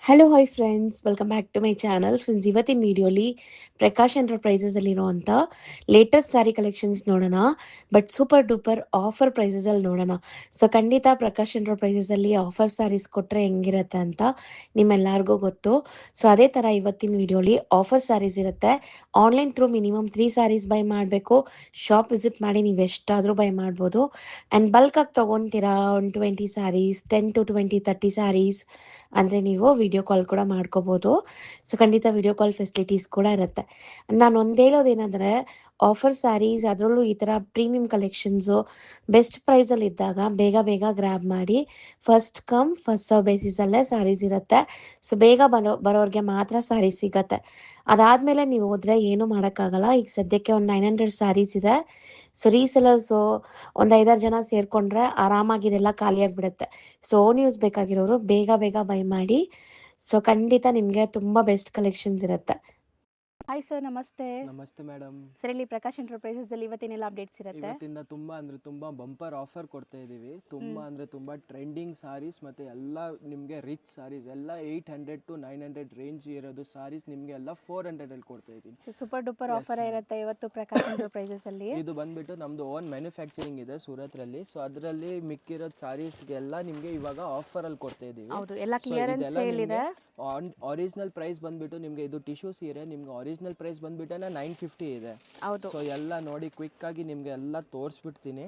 Hello hi friends, welcome back to my channel. Friends, ಇವತ್ತಿನ ವಿಡಿಯೋಲಿ ಪ್ರಕಾಶ್ ಎಂಟರ್ಪ್ರೈಸಸಲ್ಲಿರುವಂಥ ಲೇಟೆಸ್ಟ್ ಸ್ಯಾರಿ ಕಲೆಕ್ಷನ್ಸ್ ನೋಡೋಣ. ಬಟ್ ಸೂಪರ್ ಡೂಪರ್ ಆಫರ್ ಪ್ರೈಸಸಲ್ಲಿ ನೋಡೋಣ. ಸೊ ಖಂಡಿತ ಪ್ರಕಾಶ್ ಎಂಟರ್ಪ್ರೈಸಸಲ್ಲಿ ಆಫರ್ ಸ್ಯಾರೀಸ್ ಕೊಟ್ಟರೆ ಹೆಂಗಿರುತ್ತೆ ಅಂತ ನಿಮ್ಮೆಲ್ಲರಿಗೂ ಗೊತ್ತು. ಸೊ ಅದೇ ಥರ ಇವತ್ತಿನ ವಿಡಿಯೋಲಿ ಆಫರ್ ಸ್ಯಾರೀಸ್ ಇರುತ್ತೆ. Online through minimum 3 saris buy ಮಾಡಬೇಕು. ಶಾಪ್ ವಿಸಿಟ್ ಮಾಡಿ ನೀವು ಎಷ್ಟಾದರೂ ಬೈ ಮಾಡ್ಬೋದು. ಆ್ಯಂಡ್ ಬಲ್ಕಾಗಿ ತೊಗೊತೀರಾ, 20 ಸ್ಯಾರೀಸ್, 10 to 20, 30 ಸ್ಯಾರೀಸ್ ಅಂದರೆ ನೀವು ವಿಡಿಯೋ ಕಾಲ್ ಕೂಡ ಮಾಡ್ಕೋಬೋದು. ಸೊ ಖಂಡಿತ ವಿಡಿಯೋ ಕಾಲ್ ಫೆಸಿಲಿಟೀಸ್ ಕೂಡ ಇರುತ್ತೆ. ನಾನು ಒಂದು ಹೇಳೋದೇನೆಂದರೆ, ಆಫರ್ ಸ್ಯಾರೀಸ್ ಅದರಲ್ಲೂ ಈ ಥರ ಪ್ರೀಮಿಯಂ ಕಲೆಕ್ಷನ್ಸು ಬೆಸ್ಟ್ ಪ್ರೈಸಲ್ಲಿ ಇದ್ದಾಗ ಬೇಗ ಬೇಗ ಗ್ರ್ಯಾಬ್ ಮಾಡಿ. ಫಸ್ಟ್ ಕಮ್ ಫಸ್ಟ್ ಸರ್ವ್ ಬೇಸಿಸಲ್ಲೇ ಸ್ಯಾರೀಸ್ ಇರುತ್ತೆ. ಸೊ ಬೇಗ ಬರೋರಿಗೆ ಮಾತ್ರ ಸ್ಯಾರೀಸ್ ಸಿಗತ್ತೆ. ಅದಾದಮೇಲೆ ನೀವು ಹೋದರೆ ಏನೂ ಮಾಡೋಕ್ಕಾಗಲ್ಲ. ಈಗ ಸದ್ಯಕ್ಕೆ ಒಂದು 900 ಸ್ಯಾರೀಸ್ ಇದೆ. ಸೊ ರೀಸೆಲರ್ಸು ಒಂದು 5-6 ಜನ ಸೇರಿಕೊಂಡ್ರೆ ಆರಾಮಾಗಿ ಇದೆಲ್ಲ ಖಾಲಿಯಾಗಿಬಿಡುತ್ತೆ. ಸೊ ಓನ್ ಯೂಸ್ ಬೇಕಾಗಿರೋರು ಬೇಗ ಬೇಗ ಬೈ ಮಾಡಿ. ಸೊ ಖಂಡಿತ ನಿಮಗೆ ತುಂಬ ಬೆಸ್ಟ್ ಕಲೆಕ್ಷನ್ಸ್ ಇರುತ್ತೆ. ಹಾಯ್ ಸರ್, ನಮಸ್ತೆ. ನಮಸ್ತೆ ಮೇಡಮ್. ಸರ್, ಇಲ್ಲಿ ಪ್ರಕಾಶ್ ಎಂಟರ್ಪ್ರೈಸಸಲ್ಲಿ ಇವತ್ತಿನೆಲ್ಲ ಅಪ್ಡೇಟ್ಸ್ ಇರುತ್ತೆ. ಇವತ್ತಿಂದ ತುಂಬ ಬಂಪರ್ ಆಫರ್ ಕೊಡ್ತಾ ಇದ್ದೀವಿ. ತುಂಬ ಟ್ರೆಂಡಿಂಗ್ ಸಾರೀಸ್ ಮತ್ತು ಎಲ್ಲ ನಿಮಗೆ ರಿಚ್ ಸಾರೀಸ್ ಎಲ್ಲ 800 to 900 ರೇಂಜ್ ಇರೋದು ಸಾರೀಸ್ ನಿಮಗೆ ಎಲ್ಲ 400 ಕೊಡ್ತಾ ಇದ್ದೀನಿ. ಸೊ ಸೂಪರ್ ಡೂಪರ್ ಆಫರ್ ಇರುತ್ತೆ ಇವತ್ತು ಪ್ರಕಾಶ್ ಎಂಟರ್ಪ್ರೈಸಸಲ್ಲಿ. ಇದು ಬಂದ್ಬಿಟ್ಟು ನಮ್ಮದು ಓನ್ ಮ್ಯಾನುಫ್ಯಾಕ್ಚರಿಂಗ್ ಇದೆ ಸೂರತ್ರಲ್ಲಿ. ಸೊ ಅದರಲ್ಲಿ ಮಿಕ್ಕಿರೋದು ಸಾರೀಸ್ಗೆಲ್ಲ ನಿಮಗೆ ಇವಾಗ ಆಫರಲ್ಲಿ ಕೊಡ್ತಾ ಇದ್ದೀವಿ. ಹೌದು, ಎಲ್ಲ ಕ್ಲಿಯರೆನ್ಸ್ ಸೇಲ್ ಇದೆ. ಒರಿಜಿನಲ್ ಪ್ರೈಸ್ ಬಂದ್ಬಿಟ್ಟು ನಿಮಗೆ ಇದು ಟಿಶ್ಯೂ ಸೀರೆ ನಿಮ್ಗೆ ಒರಿಜಿನಲ್ ಪ್ರೈಸ್ ಬಂದ್ಬಿಟ್ಟು 950 ಇದೆ. ಹೌದು. ಸೊ ಎಲ್ಲ ನೋಡಿ ಕ್ವಿಕ್ ಆಗಿ ನಿಮ್ಗೆ ಎಲ್ಲ ತೋರಿಸ್ಬಿಡ್ತೀನಿ.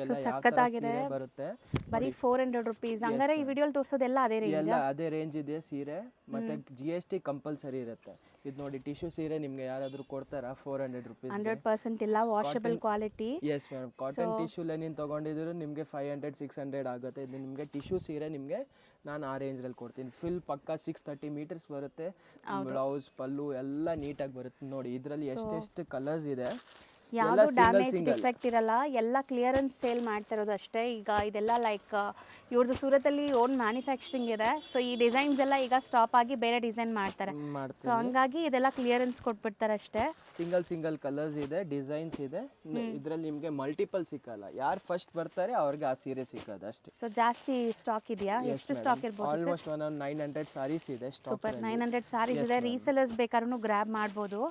ಎಲ್ಲ ಯಾವ ತರ ಸಖತ್ತಾಗಿದೆ. ಸೀರೆ ಬರುತ್ತೆ ಬರೀ 400 ರುಪೀಸ್. ಹಂಗಾರೆ ಈ ವಿಡಿಯೋಲಿ ತೋರಿಸೋದೆಲ್ಲ ಅದೇ ರೇಂಜ್. ಎಲ್ಲ ಅದೇ ರೇಂಜ್ ಇದೆ ಸೀರೆ. ಮತ್ತೆ GST ಕಂಪಲ್ಸರಿ ಇರುತ್ತೆ. ಇದು ನೋಡಿ ಟಿಶ್ಯೂ ಸೀರೆ ನಿಮ್ಗೆ ಯಾರಾದ್ರೂ ಕೊಡ್ತಾರಾ 400 ರುಪೀಸ್? 100% ಇಲ್ಲ, washable quality. Yes madam, cotton tissue linen ತಗೊಂಡಿದ್ರು ನಿಮಗೆ 500-600 ಆಗುತ್ತೆ. ಇದು ನಿಮಗೆ ಟಿಶ್ಯೂ ಸೀರೆ ನಿಮಗೆ ನಾನು ಆ ರೇಂಜಲ್ಲಿ ಕೊಡ್ತೀನಿ. ಫುಲ್ ಪಕ್ಕ 630 ಮೀಟರ್ಸ್ ಬರುತ್ತೆ. ಬ್ಲೌಸ್ ಪಲ್ಲು ಎಲ್ಲ ನೀಟಾಗಿ ಬರುತ್ತೆ. ನೋಡಿ ಇದರಲ್ಲಿ ಎಷ್ಟೆಷ್ಟು ಕಲರ್ಸ್ ಇದೆ. ಯಾವುದು ಡ್ಯಾಮೇಜ್ ಡಿಫೆಕ್ಟ್ ಇರಲ್ಲ, ಎಲ್ಲ ಕ್ಲಿಯರೆನ್ಸ್ ಸೇಲ್ ಮಾಡ್ತಾ ಇರೋದು ಅಷ್ಟೇ. ಈಗ ಇದೆಲ್ಲ ಲೈಕ್ ಇವ್ರದ್ದು ಸೂರತಲ್ಲಿ ಓನ್ ಮ್ಯಾನುಫ್ಯಾಕ್ಚರಿಂಗ್ ಇದೆ. ಸೊ ಈ ಡಿಸೈನ್ಸ್ ಎಲ್ಲ ಈಗ ಸ್ಟಾಪ್ ಆಗಿ ಬೇರೆ ಡಿಸೈನ್ ಮಾಡ್ತಾರೆ. ಸೊ ಹಂಗಾಗಿ ಇದೆಲ್ಲ ಕ್ಲಿಯರೆನ್ಸ್ ಕೊಟ್ಬಿಡ್ತಾರೆ ಅಷ್ಟೇ. ಸಿಂಗಲ್ ಕಲರ್ಸ್ ಇದೆ, ಡಿಸೈನ್ಸ್ ಇದೆ. ಇದರಲ್ಲಿ ನಿಮಗೆ ಮಲ್ಟಿಪಲ್ ಸಿಕ್ಕಲ್ಲ. ಯಾರು ಫಸ್ಟ್ ಬರ್ತಾರೆ ಅವ್ರಿಗೆ ಆ ಸೀರೆ ಸಿಕ್ಕೋದು ಅಷ್ಟೇ. ಸೊ ಜಾಸ್ತಿ ಸ್ಟಾಕ್ ಇದೆಯಾ? ಎಷ್ಟು ಸ್ಟಾಕ್ ಇರ್ಬೋದು? ಆಲ್ಮೋಸ್ಟ್ 900 ಸಾರೀಸ್ ಇದೆ ಸ್ಟಾಕ್. ಸೂಪರ್, 900 ಸಾರೀಸ್ ಇದೆ. ರೀಸೆಲರ್ಸ್ ಬೇಕಾದ್ರೂ ಗ್ರ್ಯಾಬ್ ಮಾಡ್ಬೋದು.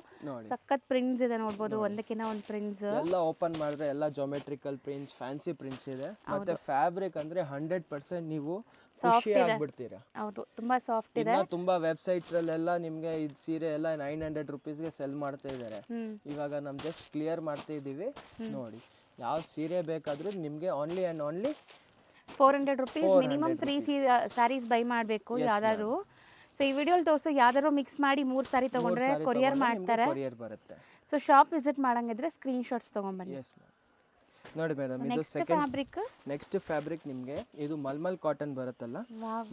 ಸಖತ್ ಪ್ರಿಂಟ್ಸ್ ಇದೆ ನೋಡ್ಬೋದು, ಒಂದಕ್ಕಿಂತ ಒಂದು ಪ್ರಿಂಟ್ಸ್. ಎಲ್ಲ ಓಪನ್ ಮಾಡಿದ್ರೆ ಎಲ್ಲ ಜೋಮೆಟ್ರಿಕಲ್ ಪ್ರಿಂಟ್ಸ್, ಫ್ಯಾನ್ಸಿ ಪ್ರಿಂಟ್ಸ್ ಇದೆ. ಮತ್ತೆ ಫ್ಯಾಬ್ರಿಕ್ ಅಂದ್ರೆ 100% ನೀವು ಖುಷಿ ಆಗ್ಬಿಡ್ತೀರಾ. ಹೌದು, ತುಂಬಾ ಸಾಫ್ಟ್ ಇದೆ. ತುಂಬಾ ವೆಬ್ಸೈಟ್ಸ್ ಅಲ್ಲೆಲ್ಲ ನಿಮ್ಗೆ ಇದು ಸೀರೆ ಎಲ್ಲ 900 ರುಪೀಸ್ಗೆ ಸೆಲ್ ಮಾಡ್ತಾ ಇದ್ದಾರೆ. ಇವಾಗ ನಮ್ ಜಸ್ಟ್ ಕ್ಲಿಯರ್ ಮಾಡ್ತಾ ಇದೀವಿ. ನೋಡಿ ಯಾವ ಸೀರೆ ಬೇಕಾದ್ರೂ ನಿಮ್ಗೆ only 400 rupees minimum 3 saris buy ಮಾಡಬೇಕು ಯಾವ್ದಾದ್ರು. ಸೊ ಈ ವಿಡಿಯೋಲಿ ತೋರಿಸೋ ಯಾವ್ದಾದ್ರು ಮಿಕ್ಸ್ ಮಾಡಿ 3 ಸ್ಯಾರಿ ತಗೊಂಡ್ರೆ ಕೊರಿಯರ್ ಮಾಡ್ತಾರೆ. ಕೊರಿಯರ್ ಬರುತ್ತೆ. ಸೊ ಶಾಪ್ ವಿಸಿಟ್ ಮಾಡಂಗಿದ್ರೆ ಸ್ಕ್ರೀನ್ ಶಾಟ್ಸ್ ತಗೊಂಡ್ಬನ್ನಿ. ನೋಡಿ ಮೇಡಮ್, ಇದು ನೆಕ್ಸ್ಟ್ ಫ್ಯಾಬ್ರಿಕ್ ನಿಮಗೆ ಇದು ಮಲ್ಮಲ್ ಕಾಟನ್ ಬರುತ್ತಲ್ಲ,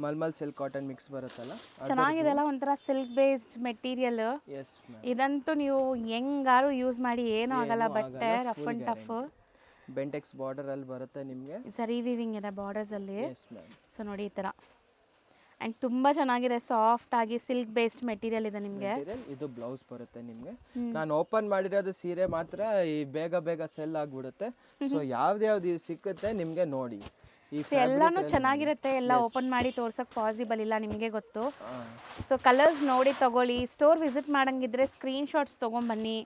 ಮಲ್ಮಲ್ ಸಿಲ್ಕ್ ಕಾಟನ್ ಮಿಕ್ಸ್ ಬರುತ್ತಲ್ಲ, ಚೆನ್ನಾಗಿದೆ ಅಲ್ಲ, ಒಂಥರ ಸಿಲ್ಕ್ ಬೇಸ್ಡ್ ಮೆಟೀರಿಯಲ್. ಇದಂತೂ ನೀವು ಹೆಂಗಾರು ಯೂಸ್ ಮಾಡಿ ಏನೂ ಆಗಲ್ಲ, ಬಟ್ಟೆ rough and tough. Bentex border ಅಲ್ಲಿ ಬರುತ್ತೆ ನಿಮಗೆ. ಸರಿ ವೀವಿಂಗ್ ಇದೆ ಬಾರ್ಡರ್ಸ್ ಅಲ್ಲಿ. ಸೊ ನೋಡಿ ಈ ತರ. ಅಂಡ್ ತುಂಬಾ ಚೆನ್ನಾಗಿದೆ, ಸಾಫ್ಟ್ ಆಗಿ ಸಿಲ್ಕ್ ಬೇಸ್ಡ್ ಮೆಟೀರಿಯಲ್ ಇದೆ ನಿಮಗೆ. ಇದು ಬ್ಲೌಸ್ ಬರುತ್ತೆ ನಿಮಗೆ. ನಾನು ಓಪನ್ ಮಾಡಿರೋದು ಸೀರೆ ಮಾತ್ರ ಈ ಬೇಗ ಸೆಲ್ ಆಗ್ಬಿಡುತ್ತೆ. ಸೊ ಯಾವ್ದು ಸಿಕ್ಕುತ್ತೆ ನಿಮ್ಗೆ ನೋಡಿ. ಎಲ್ಲಾನು ಚೆನ್ನಾಗಿರುತ್ತೆ. ಎಲ್ಲ ಓಪನ್ ಮಾಡಿ ತೋರ್ಸಕ್ ಪಾಸಿಬಲ್ ಇಲ್ಲ, ನಿಮಗೆ ಗೊತ್ತು. ಸೊ ಕಲರ್ಸ್ ನೋಡಿ ತಗೊಳ್ಳಿ. ಸ್ಟೋರ್ ವಿಸಿಟ್ ಮಾಡಂಗಿದ್ರೆ ಸ್ಕ್ರೀನ್ ಶಾಟ್ಸ್ ತಗೊಂಡ್ಬನ್ನಿ.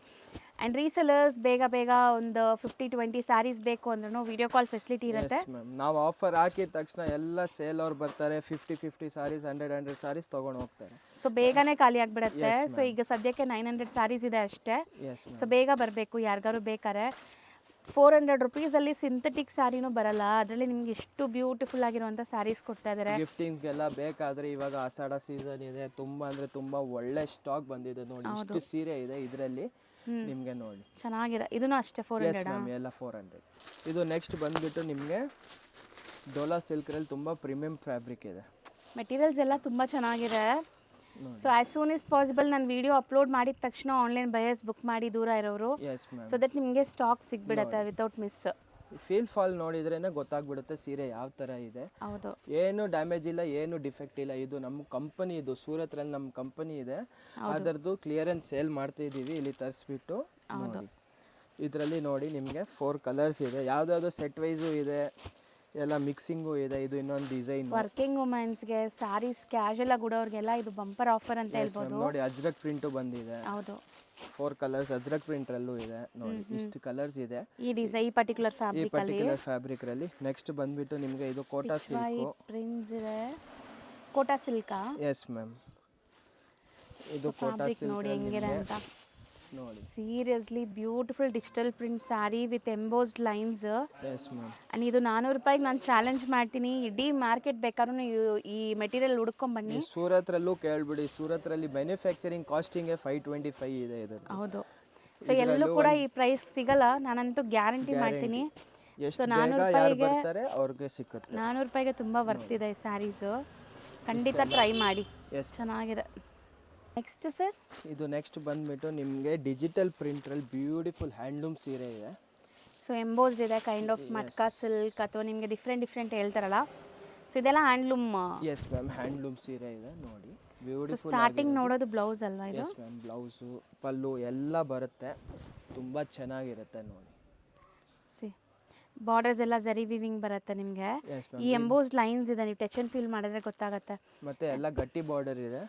ಆ್ಯಂಡ್ ರೀಸೆಲರ್ಸ್ ಬೇಗ ಒಂದು 50-20 ಸ್ಯಾರೀಸ್ ಬೇಕು ಅಂದ್ರೂ ವಿಡಿಯೋ ಕಾಲ್ ಫೆಸಿಲಿಟಿ ಇರುತ್ತೆ. ನಾವು ಆಫರ್ ಹಾಕಿದ ತಕ್ಷಣ ಎಲ್ಲ ಸೇಲ್ ಅವ್ರು ಬರ್ತಾರೆ. 50 ಸ್ಯಾರೀಸ್, 100 ಸ್ಯಾರೀಸ್ ತೊಗೊಂಡು ಹೋಗ್ತಾರೆ. ಸೊ ಬೇಗನೆ ಖಾಲಿ ಆಗಿಬಿಡುತ್ತೆ. ಸೊ ಈಗ ಸದ್ಯಕ್ಕೆ 900 ಸ್ಯಾರೀಸ್ ಇದೆ ಅಷ್ಟೇ. ಸೊ ಬೇಗ ಬರಬೇಕು ಯಾರಿಗಾರು ಬೇಕಾರೆ. 400 ರುಪೀಸಲ್ಲಿ ಸಿಂಥೆಟಿಕ್ ಸ್ಯಾರಿನೂ ಬರಲ್ಲ. ಅದರಲ್ಲಿ ನಿಮ್ಗೆ ಎಷ್ಟು ಬ್ಯೂಟಿಫುಲ್ ಆಗಿರುವಂಥ ಸ್ಯಾರೀಸ್ ಕೊಡ್ತಾ ಇದ್ದಾರೆ. ಗಿಫ್ಟಿಂಗ್ಸ್ಗೆಲ್ಲ ಬೇಕಾದರೆ ಇವಾಗ ಆಷಾಢ ಸೀಸನ್ ಇದೆ. ತುಂಬ ಒಳ್ಳೆ ಸ್ಟಾಕ್ ಬಂದಿದೆ. ನೋಡಿ ಇಷ್ಟು ಸೀರೆ ಇದೆ ಇದರಲ್ಲಿ ನಿಮಗೆ. ನೋಡಿ ಚೆನ್ನಾಗಿದೆ. ಇದನ್ನು ಅಷ್ಟೇ 400 ಎಲ್ಲ 400. ಇದು ನೆಕ್ಸ್ಟ್ ಬಂದ್ಬಿಟ್ಟು ನಿಮಗೆ ಡೋಲಾ ಸಿಲ್ಕ್ರಲ್ಲಿ ತುಂಬ ಪ್ರೀಮಿಯಂ ಫ್ಯಾಬ್ರಿಕ್ ಇದೆ. ಮೆಟೀರಿಯಲ್ಸ್ ಎಲ್ಲ ತುಂಬ ಚೆನ್ನಾಗಿದೆ. So as soon is possible ನಾನು ವಿಡಿಯೋ ಅಪ್ಲೋಡ್ ಮಾಡಿದ ತಕ್ಷಣ ಆನ್ಲೈನ್ ಬಯರ್ಸ್ ಬುಕ್ ಮಾಡಿ ದೂರ ಇರೋರು, ಸೊ ದಟ್ ನಿಮಗೆ ಸ್ಟಾಕ್ ಸಿಗ್ಬಿಡುತ್ತೆ ವಿತೌಟ್ ಮಿಸ್. ಫೀಲ್ ಫಾಲ್ ನೋಡಿದ್ರೇನೆ ಗೊತ್ತಾಗ್ಬಿಡುತ್ತೆ ಸೀರೆ ಯಾವ ಥರ ಇದೆ. ಹೌದು, ಏನು ಡ್ಯಾಮೇಜ್ ಇಲ್ಲ, ಏನು ಡಿಫೆಕ್ಟ್ ಇಲ್ಲ. ಇದು ನಮ್ಮ ಕಂಪನಿ, ಇದು ಸೂರತ್ರಲ್ಲಿ ನಮ್ಮ ಕಂಪನಿ ಇದೆ. ಅದರದ್ದು ಕ್ಲಿಯರೆನ್ಸ್ ಸೇಲ್ ಮಾಡ್ತಾ ಇದ್ದೀವಿ ಇಲ್ಲಿ ತರಿಸ್ಬಿಟ್ಟು. ಇದರಲ್ಲಿ ನೋಡಿ ನಿಮಗೆ 4 ಕಲರ್ಸ್ ಇದೆ. ಯಾವುದಾದ್ರು ಸೆಟ್ ವೈಸು ಇದೆ. ಎಲ್ಲ ಮಿಕ್ಸಿಂಗು ಇದೆ. ಇದು ಇನ್ನೊಂದು ಡಿಸೈನ್ ವರ್ಕಿಂಗ್ ವುಮೆನ್ಸ್ಗೆ ಸ್ಯಾರೀಸ್ ಕ್ಯಾಶುಯಲ್ ಆಗಿ ಉಡೋರಿಗೆಲ್ಲ ಇದು ಬಂಪರ್ ಆಫರ್ ಅಂತ ಹೇಳ್ಬೋದು. ನೋಡಿ ಅಜ್ರಕ್ ಪ್ರಿಂಟು ಬಂದಿದೆ. ಹೌದು, 4 ಕಲರ್ಸ್ ಅಜ್ರಕ್ ಪ್ರಿಂಟ್ರಲ್ಲೂ ಇದೆ ನೋಡಿ. ಇಷ್ಟು ಕಲರ್ಸ್ ಇದೆ ಈ ಪರ್ಟಿಕ್ಯುಲರ್ ಈ ಫ್ಯಾಬ್ರಿಕ್ ಅಲ್ಲಿ. ಪರ್ಟಿಕ್ಯುಲರ್ ಫ್ಯಾಬ್ರಿಕ್ರಲ್ಲಿ. ನೆಕ್ಸ್ಟ್ ಬಂದ್ಬಿಟ್ಟು ನಿಮಗೆ ಇದು ಕೋಟಾ ಸಿಲ್ಕು. ಪ್ರಿಂಟ್ಸ್ ಇದೆ, ಕೋಟಾ ಸಿಲ್ಕಾ? ಎಸ್ ಮ್ಯಾಮ್, ಇದು ಕೋಟಾ ಫ್ಯಾಬ್ರಿಕ್ ಸಿಲ್ಕ್ ನೋಡಿ ಹೆಂಗಿದೆ ಅಂತ. ನೋಡಿ. Seriously beautiful digital print sari with embossed lines. Yes ma'am, and ಇದು 400 ರೂಪಾಯಿಗೆ ನಾನು ಚಾಲೆಂಜ್ ಮಾಡ್ತೀನಿ. ಇಡೀ ಮಾರ್ಕೆಟ್ ಬೇಕಾದ್ರೂ ನೀವು ಈ ಮೆಟೀರಿಯಲ್ ಹುಡ್ಕೊಂಬನ್ನಿ. ಸೂರತ್ರಲ್ಲೂ ಕೇಳ್ಬಿಡಿ, ಸೂರತ್ರಲ್ಲಿ ಮ್ಯಾನುಫ್ಯಾಕ್ಚರಿಂಗ್ ಕಾಸ್ಟಿಂಗ್ 525 ಇದೆ ಇದು. ಹೌದು, ಸೊ ಎಲ್ಲೂ ಕೂಡ ಈ ಪ್ರೈಸ್ ಸಿಗಲ್ಲ, ನಾನಂತೂ ಗ್ಯಾರಂಟಿ ಮಾಡ್ತೀನಿ. ಎಷ್ಟು ಬೇಗ ಯಾರು ಬರ್ತಾರೆ ಅವ್ರಿಗೆ ಸಿಕ್ಕುತ್ತೆ. 400 ರೂಪಾಯಿಗೆ ತುಂಬ ವರ್ತ್ ಇದೆ ಈ ಸ್ಯಾರೀಸು, ಖಂಡಿತ ಟ್ರೈ ಮಾಡಿ. ಎಸ್, ಚೆನ್ನಾಗಿದೆ. ನೆಕ್ಸ್ಟ್ ಸರ್, ಇದು ನೆಕ್ಸ್ಟ್ ಬಂದ್ಬಿಟ್ಟು ನಿಮಗೆ ಡಿಜಿಟಲ್ ಪ್ರಿಂಟ್ರಲ್ಲಿ ಬ್ಯೂಟಿಫುಲ್ ಹ್ಯಾಂಡ್ಲೂಮ್ ಸೀರೆ ಇದೆ. ಸೊ ಎಂಬೋಸ್ಡ್ ಇದೆ, ಕೈಂಡ್ ಆಫ್ ಮಟ್ಕಾ ಸಿಲ್ಕ್ ಅಥವಾ ನಿಮಗೆ ಡಿಫ್ರೆಂಟ್ ಹೇಳ್ತಾರಲ್ಲ, ಸೊ ಇದೆಲ್ಲ ಹ್ಯಾಂಡ್ಲೂಮ್. ಎಸ್ ಮ್ಯಾಮ್, ಹ್ಯಾಂಡ್ಲೂಮ್ ಸೀರೆ ಇದೆ ನೋಡಿ. ಬ್ಯೂಟಿಫುಲ್. ಸ್ಟಾರ್ಟಿಂಗ್ ನೋಡೋದು ಬ್ಲೌಸ್ ಅಲ್ವಾ ಇದು? ಎಸ್ ಮ್ಯಾಮ್, ಬ್ಲೌಸು ಪಲ್ಲು ಎಲ್ಲ ಬರುತ್ತೆ, ತುಂಬ ಚೆನ್ನಾಗಿರುತ್ತೆ ನೋಡಿ. ಬಾರ್ಡರ್ಸ್ ಎಲ್ಲ ಜರಿ ವಿವಿಂಗ್ ಬರುತ್ತೆ ನಿಮಗೆ. ಎಸ್ ಮ್ಯಾಮ್, ಈ ಎಂಬೋಸ್ಡ್ ಲೈನ್ಸ್ ಇದೆ, ನೀವು ಟಚ್ ಅಂಡ್ ಫೀಲ್ ಮಾಡಿದ್ರೆ ಗೊತ್ತಾಗುತ್ತೆ. ಮತ್ತೆ ಎಲ್ಲ ಗಟ್ಟಿ ಬಾರ್ಡರ್ ಇದೆ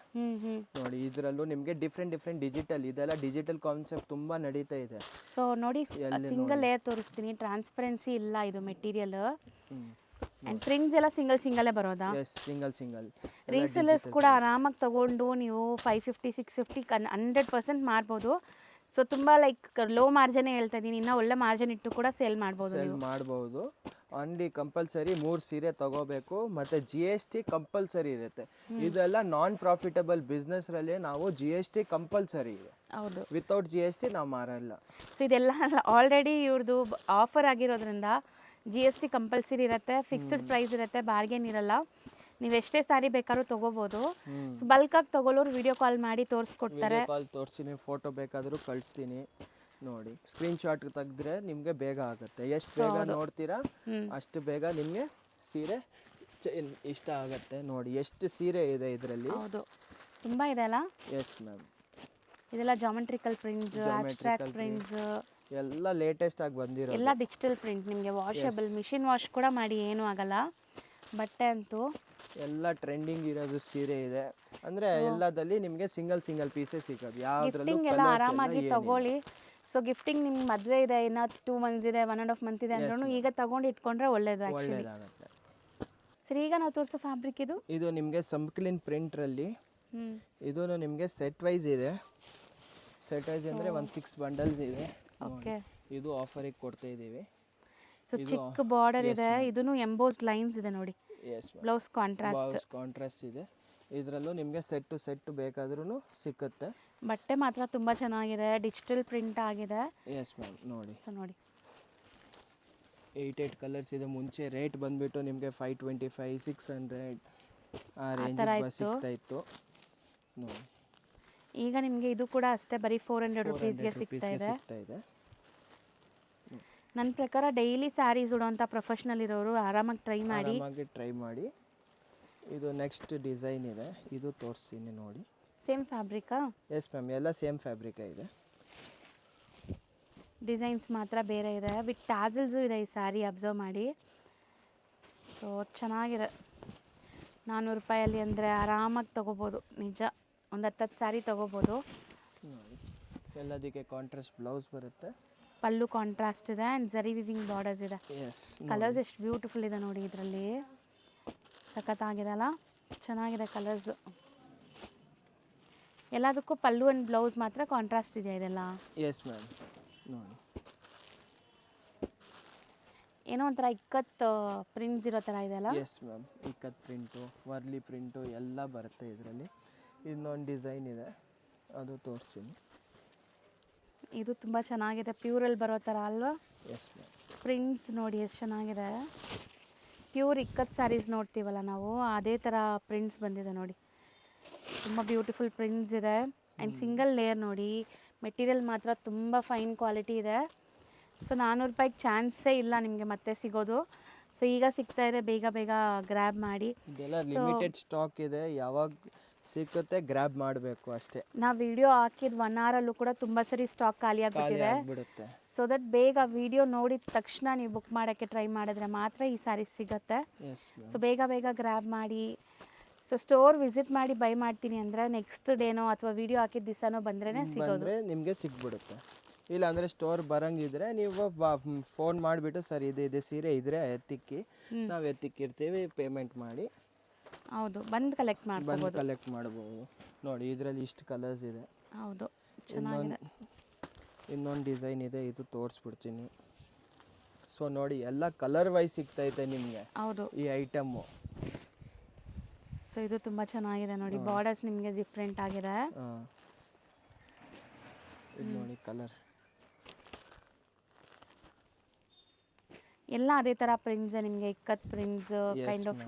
ನೋಡಿ. ಇದರಲ್ಲೂ ನಿಮಗೆ ಡಿಫ್ರೆಂಟ್ ಡಿಜಿಟಲ್, ಇದೆಲ್ಲ ಡಿಜಿಟಲ್ ಕಾನ್ಸೆಪ್ಟ್ ತುಂಬ ನಡೀತಾ ಇದೆ. ಸೊ ನೋಡಿ, ಸಿಂಗಲ್ ಲೇಯರ್ ತೋರಿಸ್ತೀನಿ, ಟ್ರಾನ್ಸ್ಪರೆನ್ಸಿ ಇಲ್ಲ ಇದು ಮೆಟೀರಿಯಲ್. ಆ್ಯಂಡ್ ಪ್ರಿಂಟ್ಸ್ ಎಲ್ಲ ಸಿಂಗಲ್ ಬರೋದಾ? Yes, single. ರೀಸೆಲರ್ಸ್ ಕೂಡ ಆರಾಮಾಗಿ ತಗೊಂಡು ನೀವು 550 650 100% ಮಾಡ್ಬೋದು. ಸೊ ತುಂಬ ಲೈಕ್ ಲೋ ಮಾರ್ಜಿನೇ ಹೇಳ್ತಾ ಇದ್ದೀನಿ, ಇನ್ನೂ ಒಳ್ಳೆ ಮಾರ್ಜಿನ್ ಇಟ್ಟು ಕೂಡ ಸೇಲ್ ಮಾಡ್ಬೋದು. ಅಂಡಿ ಕಂಪಲ್ಸರಿ 3 ಸೀರೆ ತಗೋಬೇಕು, ಮತ್ತು GST ಕಂಪಲ್ಸರಿ ಇರುತ್ತೆ. ಇದೆಲ್ಲ ನಾನ್ ಪ್ರಾಫಿಟಬಲ್ ಬಿಸ್ನೆಸ್ರಲ್ಲಿ ನಾವು GST ಕಂಪಲ್ಸರಿ ಇದೆ. ಹೌದು, ವಿತೌಟ್ GST ನಾವು ಮಾರಲ್ಲ. ಸೊ ಇದೆಲ್ಲ ಆಲ್ರೆಡಿ ಇವ್ರದ್ದು ಆಫರ್ ಆಗಿರೋದ್ರಿಂದ GST ಕಂಪಲ್ಸರಿ ಇರುತ್ತೆ, ಫಿಕ್ಸ್ಡ್ ಪ್ರೈಸ್ ಇರುತ್ತೆ, ಬಾರ್ಗೇನ್ ಇರಲ್ಲ. ನೀವು ಎಷ್ಟೇ ಸಾರಿ ಬೇಕಾದ್ರೂ ತೊಗೋಬೋದು. ಸೊ ಬಲ್ಕಾಗಿ ತೊಗೊಳ್ಳೋರು ವಿಡಿಯೋ ಕಾಲ್ ಮಾಡಿ ತೋರಿಸ್ಕೊಡ್ತಾರೆ. ತೋರಿಸ್ತೀನಿ, ಫೋಟೋ ಬೇಕಾದರೂ ಕಳಿಸ್ತೀನಿ ನೋಡಿ. ಸ್ಕ್ರೀನ್ಶಾಟ್ ತೆಗೆದ್ರೆ ನಿಮಗೆ ಬೇಗ ಆಗುತ್ತೆ. ಎಷ್ಟು ಬೇಗ ನೋಡ್ತೀರಾ ಅಷ್ಟು ಬೇಗ ನಿಮಗೆ ಸೀರೆ ಇಷ್ಟ ಆಗುತ್ತೆ ನೋಡಿ. ಎಷ್ಟು ಸೀರೆ ಇದೆ ಇದರಲ್ಲಿ. ಹೌದು, ತುಂಬ ಇದೆ ಅಲ್ಲ? ಎಸ್ ಮ್ಯಾಮ್, ಇದೆಲ್ಲ ಜಾಮೆಟ್ರಿಕಲ್ ಪ್ರಿಂಟ್ಸ್, ಅಬ್ಸ್ಟ್ರಾಕ್ಟ್ ಪ್ರಿಂಟ್ಸ್, ಎಲ್ಲ ಲೇಟೆಸ್ಟ್ ಆಗಿ ಬಂದಿರೋ ಎಲ್ಲ ಡಿಜಿಟಲ್ ಪ್ರಿಂಟ್. ನಿಮಗೆ ವಾಷಬಲ್, ಮಿಷಿನ್ ವಾಶ್ ಕೂಡ ಮಾಡಿ ಏನೂ ಆಗಲ್ಲ. ಬಟ್ಟೆ ಅಂತೂ ಎಲ್ಲ ಟ್ರೆಂಡಿಂಗ್ ಇರೋದು ಸೀರೆ ಇದೆ. ಅಂದರೆ ಎಲ್ಲದಲ್ಲಿ ನಿಮಗೆ ಸಿಂಗಲ್ ಪೀಸೇ ಸಿಗೋದು. ಯಾವುದ್ರಲ್ಲೂ ಎಲ್ಲ ಆರಾಮಾಗಿ ತಗೊಳ್ಳಿ. ಸೊ ಗಿಫ್ಟಿಂಗ್ ನಿಮ್ಗೆ ಮದುವೆ ಇದೆ, ಇನ್ನು 2 months ಇದೆ, 1.5 month ಇದೆ ಅಂದ್ರೂ ಈಗ ತಗೊಂಡು ಇಟ್ಕೊಂಡ್ರೆ ಒಳ್ಳೇದಾಗುತ್ತೆ. ಸರಿ, ಈಗ ನಾವು ತೋರಿಸೋ ಫ್ಯಾಬ್ರಿಕ್ ಇದು ನಿಮಗೆ ಸಂಕ್ಲಿನ್ ಪ್ರಿಂಟ್ರಲ್ಲಿ. ಇದು ನಿಮಗೆ ಸೆಟ್ ವೈಸ್ ಇದೆ. ಸೆಟ್ ವೈಸ್ ಅಂದರೆ 6 ಬಂಡಲ್ಸ್ ಇದೆ. ಓಕೆ, ಇದು ಆಫರಿಗೆ ಕೊಡ್ತಾ ಇದ್ದೀವಿ. ಸೊ ಚಿಕ್ಕ ಬಾರ್ಡರ್ ಇದೆ, ಇದೂ ಎಂಬೋಸ್ಡ್ ಲೈನ್ಸ್ ಇದೆ ನೋಡಿ. ಎಸ್, ಬ್ಲೌಸ್ ಕಾಂಟ್ರಾಸ್ಟ್ ಇದೆ. ಇದರಲ್ಲೂ ನಿಮಗೆ ಸೆಟ್ ಬೇಕಾದ್ರೂ ಸಿಕ್ಕುತ್ತೆ. ಬಟ್ಟೆ ಮಾತ್ರ ತುಂಬ ಚೆನ್ನಾಗಿದೆ, ಡಿಜಿಟಲ್ ಪ್ರಿಂಟ್ ಆಗಿದೆ. ಎಸ್ ಮ್ಯಾಮ್, ನೋಡಿ. ಸೊ ನೋಡಿ, 8 ಕಲರ್ಸ್ ಇದೆ. ಮುಂಚೆ ರೇಟ್ ಬಂದುಬಿಟ್ಟು ನಿಮಗೆ 525 600 ಆ ರೇಂಜ್ ಸಿಗ್ತಾ ಇತ್ತು ನೋಡಿ. ಈಗ ನಿಮಗೆ ಇದು ಕೂಡ ಅಷ್ಟೇ, ಬರೀ 400 rupeesಗೆ ಸಿಗ್ತಾ ಇದೆ. ನನ್ನ ಪ್ರಕಾರ ಡೈಲಿ ಸ್ಯಾರೀಸ್ ಉಡೋಂಥ ಪ್ರೊಫೆಷ್ನಲ್ ಇರೋರು ಆರಾಮಾಗಿ ಟ್ರೈ ಮಾಡಿ. ಇದು ನೆಕ್ಸ್ಟ್ ಡಿಸೈನ್ ಇದೆ, ಇದು ತೋರಿಸ್ತೀನಿ ನೋಡಿ. ಸೇಮ್ ಫ್ಯಾಬ್ರಿಕಾ? ಎಸ್ ಮ್ಯಾಮ್, ಎಲ್ಲ ಸೇಮ್ ಫ್ಯಾಬ್ರಿಕ್ ಇದೆ. ಡಿಸೈನ್ಸ್ ಮಾತ್ರ ಬೇರೆ ಇದೆ, ವಿತ್ ಟ್ಯಾಸಲ್ಸು ಇದೆ ಈ ಸ್ಯಾರಿ, ಅಬ್ಸರ್ವ್ ಮಾಡಿ. ಸೊ ಚೆನ್ನಾಗಿದೆ. 400 ರೂಪಾಯಲ್ಲಿ ಅಂದರೆ ಆರಾಮಾಗಿ ತೊಗೋಬೋದು. ನಿಜ, ಒಂದು 10 ಸ್ಯಾರಿ ತೊಗೋಬೋದು. ಎಲ್ಲದಕ್ಕೆ ಕಾಂಟ್ರಾಸ್ಟ್ ಬ್ಲೌಸ್ ಬರುತ್ತೆ, ಪಲ್ಲು ಕಾಂಟ್ರಾಸ್ಟ್ ಇದೆ, ಆ್ಯಂಡ್ ಜರಿ ವಿವಿಂಗ್ ಬಾರ್ಡರ್ಸ್ ಇದೆ. ಕಲರ್ಸ್ ಎಷ್ಟು ಬ್ಯೂಟಿಫುಲ್ ಇದೆ ನೋಡಿ, ಇದರಲ್ಲಿ ಸಖತ್ತಾಗಿದೆ ಅಲ್ಲ? ಚೆನ್ನಾಗಿದೆ ಕಲರ್ಸು. ಎಲ್ಲದಕ್ಕೂ ಪಲ್ಲು ಆ್ಯಂಡ್ ಬ್ಲೌಸ್ ಮಾತ್ರ ಕಾಂಟ್ರಾಸ್ಟ್ ಇದೆ ಇದೆಲ್ಲ. ಎಸ್ ಮ್ಯಾಮ್, ನೋಡಿ. ಏನೋ ಒಂಥರ ಇಕ್ಕತ್ ಪ್ರಿಂಟ್ಸ್ ಇರೋ ಥರ ಇದೆ ಅಲ್ಲ? Yes ma'am, ikat print, Warli print ಎಲ್ಲ ಬರುತ್ತೆ ಇದರಲ್ಲಿ. ಇನ್ನೊಂದು ಡಿಸೈನ್ ಇದೆ, ಅದು ತೋರಿಸ್ತೀನಿ. ಇದು ತುಂಬ ಚೆನ್ನಾಗಿದೆ, ಪ್ಯೂರಲ್ಲಿ ಬರೋ ಥರ ಅಲ್ವಾ? ಎಸ್ ಮ್ಯಾಮ್, ಪ್ರಿಂಟ್ಸ್ ನೋಡಿ ಎಷ್ಟು ಚೆನ್ನಾಗಿದೆ. ಪ್ಯೂರ್ ಇಕ್ಕತ್ ಸ್ಯಾರೀಸ್ ನೋಡ್ತೀವಲ್ಲ ನಾವು, ಅದೇ ಥರ ಪ್ರಿಂಟ್ಸ್ ಬಂದಿದೆ ನೋಡಿ. ತುಂಬ ಬ್ಯೂಟಿಫುಲ್ ಪ್ರಿಂಟ್ಸ್ ಇದೆ. ಆ್ಯಂಡ್ ಸಿಂಗಲ್ ಲೇಯರ್ ನೋಡಿ, ಮೆಟೀರಿಯಲ್ ಮಾತ್ರ ತುಂಬ ಫೈನ್ ಕ್ವಾಲಿಟಿ ಇದೆ. ಸೊ 400 ರೂಪಾಯಿಗೆ ಚಾನ್ಸೇ ಇಲ್ಲ ನಿಮಗೆ ಮತ್ತೆ ಸಿಗೋದು. ಸೊ ಈಗ ಸಿಗ್ತಾ ಇದೆ, ಬೇಗ ಗ್ರ್ಯಾಬ್ ಮಾಡಿ. ಇದೆಲ್ಲ ಲಿಮಿಟೆಡ್ ಸ್ಟಾಕ್ ಇದೆ, ಯಾವಾಗ ಸಿಕ್ಕುತ್ತೆ ಗ್ರ್ಯಾಬ್ ಮಾಡಬೇಕು ಅಷ್ಟೇ. ನಾವು ವಿಡಿಯೋ ಹಾಕಿದ 1 hourಲ್ಲೂ ಕೂಡ ತುಂಬ ಸರಿ ಸ್ಟಾಕ್ ಖಾಲಿ ಆಗಿಬಿಟ್ಟಿದೆ. ಸೊ ದಟ್ ಬೇಗ ವಿಡಿಯೋ ನೋಡಿದ ತಕ್ಷಣ ನೀವು ಬುಕ್ ಮಾಡೋಕ್ಕೆ ಟ್ರೈ ಮಾಡಿದ್ರೆ ಮಾತ್ರ ಈ ಸ್ಯಾರೀಸ್ ಸಿಗುತ್ತೆ. ಎಸ್ ಸೊ ಬೇಗ ಬೇಗ ಗ್ರ್ಯಾಬ್ ಮಾಡಿ. ಸೊ ಸ್ಟೋರ್ ವಿಸಿಟ್ ಮಾಡಿ ಬೈ ಮಾಡ್ತೀನಿ ಅಂದರೆ ನೆಕ್ಸ್ಟ್ ಡೇನೋ ಅಥವಾ ವಿಡಿಯೋ ಹಾಕಿದ ದಿವಸನೋ ಬಂದ್ರೇ ಸಿಗೋದು. ಬಂದರೆ ನಿಮಗೆ ಸಿಕ್ಬಿಡುತ್ತೆ. ಇಲ್ಲ ಅಂದರೆ ಸ್ಟೋರ್ ಬರಂಗಿದ್ರೆ ನೀವು ಫೋನ್ ಮಾಡಿಬಿಟ್ಟು ಸರ್ ಇದೆ ಸೀರೆ ಇದ್ರೆ ಎತ್ತಿಕ್ಕಿ, ನಾವು ಎತ್ತಿಕ್ಕಿರ್ತೀವಿ, ಪೇಮೆಂಟ್ ಮಾಡಿ ಹೌದು, ಬಂದು ಕಲೆಕ್ಟ್ ಮಾಡ್ಬೋದು. ಬಂದು ಕಲೆಕ್ಟ್ ಮಾಡ್ಬೋದು. ನೋಡಿ ಇದರಲ್ಲಿ ಇಷ್ಟು ಕಲರ್ಸ್ ಇದೆ. ಹೌದು, ಚೆನ್ನಾಗಿದೆ. ಇನ್ನೊಂದು ಡಿಸೈನ್ ಇದೆ, ಇದು ತೋರಿಸ್ಬಿಡ್ತೀನಿ. ಸೊ ನೋಡಿ ಎಲ್ಲ ಕಲರ್ ವೈಸ್ ಸಿಗ್ತೈತೆ ನಿಮಗೆ ಹೌದು ಈ ಐಟಮ್ಮು. ಸೊ ಇದು ತುಂಬ ಚೆನ್ನಾಗಿದೆ ನೋಡಿ, ಬಾರ್ಡರ್ಸ್ ನಿಮಗೆ ಡಿಫ್ರೆಂಟ್ ಆಗಿದೆ. ಇದು ನೋಡಿ ಕಲರ್ ಎಲ್ಲ ಅದೇ ಥರ ಪ್ರಿಂಟ್ಸ್ ನಿಮಗೆ ikat prints, kind of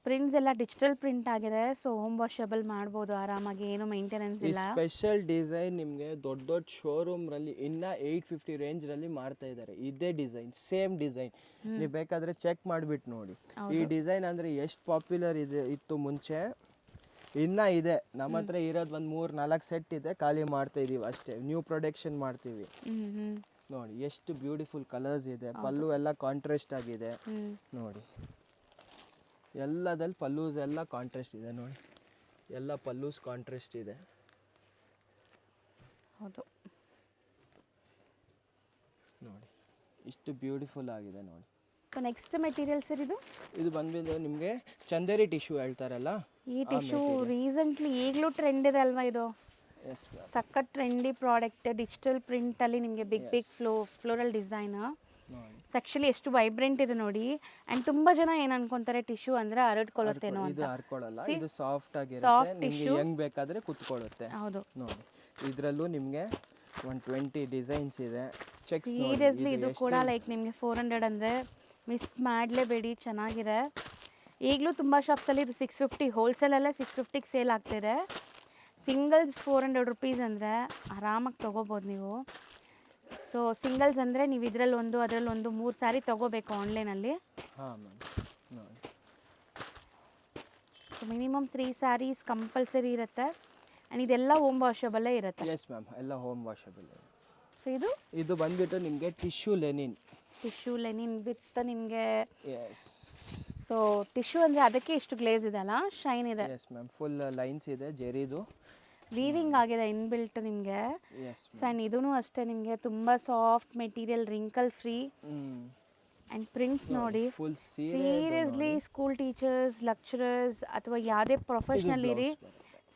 prints ಎಲ್ಲ ಡಿಜಿಟಲ್ ಪ್ರಿಂಟ್ ಆಗಿದೆ. ಸೊ ಹೋಮ್ ವಾಷಬಲ್ ಮಾಡ್ಬೋದು ಆರಾಮಾಗಿ, ಏನು ಮೇಂಟೆನೆನ್ಸ್ ಇಲ್ಲ. ಸ್ಪೆಷಲ್ ಡಿಸೈನ್ ನಿಮಗೆ ದೊಡ್ಡ ದೊಡ್ಡ ಶೋರೂಮ್ರಲ್ಲಿ ಇನ್ನ 850 ರೇಂಜ್ರಲ್ಲಿ ಮಾಡ್ತಾ ಇದ್ದಾರೆ. ಇದೇ ಡಿಸೈನ್, ಸೇಮ್ ಡಿಸೈನ್. ನೀವು ಬೇಕಾದರೆ ಚೆಕ್ ಮಾಡಿಬಿಟ್ಟು ನೋಡಿ. ಈ ಡಿಸೈನ್ ಅಂದರೆ ಎಷ್ಟು ಪಾಪ್ಯುಲರ್ ಇತ್ತು ಮುಂಚೆ, ಇನ್ನ ಇದೆ ನಮ್ಮ ಹತ್ರ ಇರೋದು ಒಂದು 3-4 ಸೆಟ್ ಇದೆ, ಖಾಲಿ ಮಾಡ್ತಾ ಇದೀವಿ ಅಷ್ಟೇ. ನ್ಯೂ ಪ್ರೊಡಕ್ಷನ್ ಮಾಡ್ತೀವಿ. ನೋಡಿ ಎಷ್ಟು ಬ್ಯೂಟಿಫುಲ್ ಕಲರ್ಸ್ ಇದೆ. ಪಲ್ಲು ಎಲ್ಲ ಕಾಂಟ್ರಾಸ್ಟ್ ಆಗಿದೆ ನೋಡಿ. ಎಲ್ಲದಲ್ಲಿ ಪಲ್ಲೂಸ್ ಎಲ್ಲ ಕಾಂಟ್ರಾಸ್ಟ್ ಇದೆ ನೋಡಿ, ಎಲ್ಲ ಪಲ್ಲೂಸ್ ಕಾಂಟ್ರಾಸ್ಟ್ ಇದೆ. ಹೌದು ನೋಡಿ ಇಷ್ಟು ಬ್ಯೂಟಿಫುಲ್ ಆಗಿದೆ ನೋಡಿ. ಸೊ ನೆಕ್ಸ್ಟ್ ಮೆಟೀರಿಯಲ್ ಸರ್ ಇದು ಬಂದ್ಬಿಟ್ಟು ನಿಮಗೆ ಚಂದೇರಿ ಟಿಶ್ಯೂ ಹೇಳ್ತಾರಲ್ಲ, ಈ ಟಿಶ್ಯೂ ರೀಸೆಂಟ್ಲಿ ಈಗಲೂ ಟ್ರೆಂಡ್ ಇದೆ ಅಲ್ವಾ ಇದು? ಎಸ್ ಸಖತ್ ಟ್ರೆಂಡಿ ಪ್ರಾಡಕ್ಟ್, ಡಿಜಿಟಲ್ ಪ್ರಿಂಟಲ್ಲಿ ನಿಮಗೆ ಬಿಗ್ ಫ್ಲೋರಲ್ ಡಿಸೈನ್. ಆ್ಯಕ್ಚುಲಿ ಎಷ್ಟು ವೈಬ್ರೆಂಟ್ ಇದೆ ನೋಡಿ. ಆ್ಯಂಡ್ ತುಂಬ ಜನ ಏನು ಅನ್ಕೊಂತಾರೆ ಟಿಶ್ಯೂ ಅಂದರೆ ಹರಡ್ಕೊಳ್ಳುತ್ತೇನೋ ಅಂತ. ಇದು ಹರ್ಕೊಳ್ಳಲ್ಲ, ಇದು ಸಾಫ್ಟ್ ಆಗಿರುತ್ತೆ, ನಿಮಗೆ ಹೆಂಗ್ ಬೇಕಾದ್ರೆ ಕುತ್ಕೊಳ್ಳುತ್ತೆ. ಹೌದು ನೋಡಿ ಇದರಲ್ಲೂ ನಿಮಗೆ 120 ಡಿಸೈನ್ಸ್ ಇದೆ. ಚೆಕ್ಸ್ ಸೀರಿಯಸ್ಲಿ ಇದು ಕೂಡ ಲೈಕ್ ನಿಮಗೆ 400 ಅಂದರೆ ಮಿಸ್ ಮಾಡಲೇಬೇಡಿ, ಚೆನ್ನಾಗಿದೆ. ಈಗಲೂ ತುಂಬ ಶಾಪ್ಸಲ್ಲಿ ಇದು 650, ಹೋಲ್ಸೇಲಲ್ಲೇ 650ಗೆ ಸೇಲ್ ಆಗ್ತಿದೆ. ಸಿಂಗಲ್ಸ್ 400 ರುಪೀಸ್ ಅಂದರೆ ಆರಾಮಾಗಿ ತೊಗೋಬೋದು ನೀವು. ಸೊ ಸಿಂಗಲ್ಸ್ ಅಂದರೆ ನೀವು ಇದರಲ್ಲೊಂದು ಅದರಲ್ಲೊಂದು 3 ಸ್ಯಾರಿ ತೊಗೋಬೇಕು ಆನ್ಲೈನಲ್ಲಿ. ಹಾಂ ಮ್ಯಾಮ್ ನೋಡಿ. ಸೊ ಮಿನಿಮಮ್ 3 ಸ್ಯಾರೀಸ್ ಕಂಪಲ್ಸರಿ ಇರುತ್ತೆ. ಆ್ಯಂಡ್ ಇದೆಲ್ಲ ಹೋಮ್ ವಾಷಬಲ್ಲೇ ಇರುತ್ತೆ. ಎಸ್ ಮ್ಯಾಮ್, ಎಲ್ಲ ಹೋಮ್ ವಾಷಬಲ್. ಸೊ ಇದು ಬಂದ್ಬಿಟ್ಟು ನಿಮಗೆ ಟಿಶ್ಯೂ ಲೆನಿನ್ ವಿತ್ ನಿಮಗೆ. ಎಸ್. ಸೊ ಟಿಶ್ಯೂ ಅಂದರೆ ಅದಕ್ಕೆ ಇಷ್ಟು ಗ್ಲೇಸ್ ಇದೆ ಅಲ್ಲ, ಶೈನ್ ಇದೆ. ಎಸ್ ಮ್ಯಾಮ್, ಫುಲ್ ಲೈನ್ಸ್ ಇದೆ, ಜೆರಿದು ವೀವಿಂಗ್ ಆಗಿದೆ ಇನ್ಬಿಲ್ಟ್ ನಿಮಗೆ. ಎಸ್. ಸೊ ಆ್ಯಂಡ್ ಇದೂ ಅಷ್ಟೇ ನಿಮಗೆ ತುಂಬ soft material, wrinkle free. And prints ನೋಡಿ, full seriously school teachers, lecturers ಅಥವಾ ಯಾವುದೇ ಪ್ರೊಫೆಷ್ನಲ್ ಇರಿ,